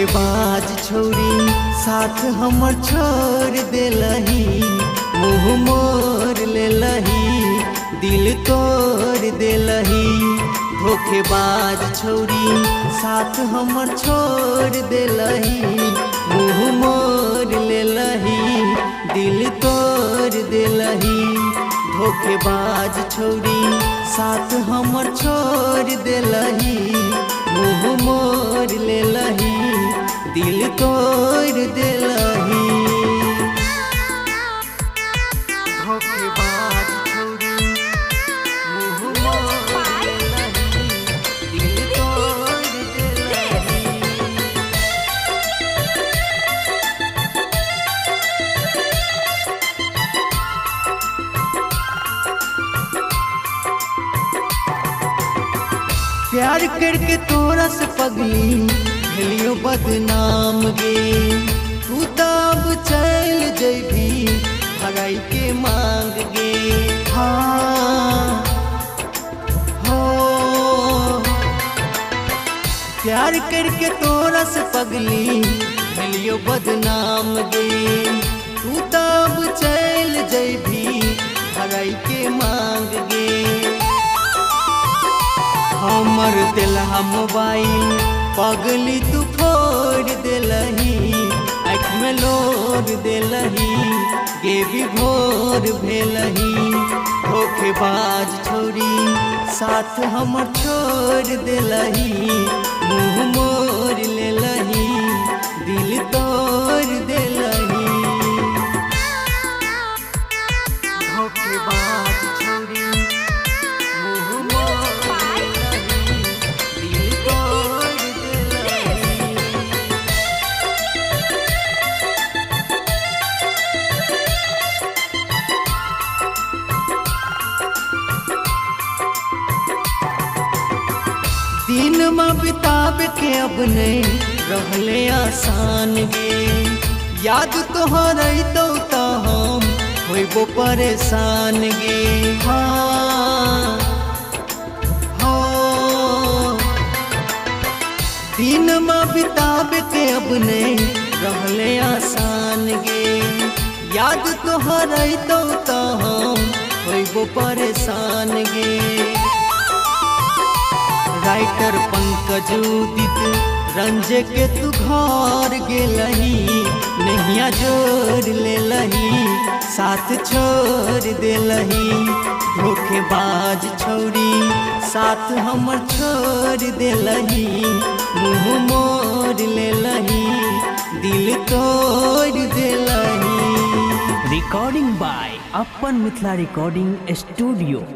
धोखेबाज छौरी साथ हमर छोड़ देलही, मुँह मोड़ लेलही, दिल तोड़ देलही। धोखेबाज छौरी साथ हमर छोड़ देलही, मुँह मोड़ लेलही, दिल तोड़ देलही। धोखेबाज छौरी साथ हमर छोड़ देलही, मुँह मोड़ लेलही, दिल तोड़ देलही। धोखेबाज छौरी मुँह मोड़ लेलही, दिल तोड़ देलही। प्यार करके तोरा से पगली भेलियो बदनाम गे, तू तब चल जैभी भगाई के मांग गे। हाँ हो प्यार करके तोरा से पगली भेलियो बदनाम गे, तू तब चल जैभी भगाई के मांग गे। हमर दिलहा मोबाइल पगली तू फोड़ देलही, आँख में लोर देलही, गे विभोर भेलही। धोखेबाज छौरी साथ हमर छोड़ देलही, मुँह मोड़ लेलही, दिल तोड़ देलही। धोखेबाज छौरी मुँह मोड़ लेलही, दिल तोड़ देलही। दिन में बितावे के अब नहीं रहले आसान गे, याद तोहर तो हम होइबो परेशान गे। हाँ हो दिन में बितावे के अब नहीं रहले आसान गे, याद तोहर तो हम होइबो परेशान गे। राइटर पंकज उदित रंजे के तू घर गेलही, नैया जोड़ लेलही, साथ छोड़ देलही। धोखेबाज छौरी साथ हमर छोड़ देलही, मुँह मोड़ लेलही, दिल तोड़ देलही। रिकॉर्डिंग बाय अपन मिथिला रिकॉर्डिंग स्टूडियो।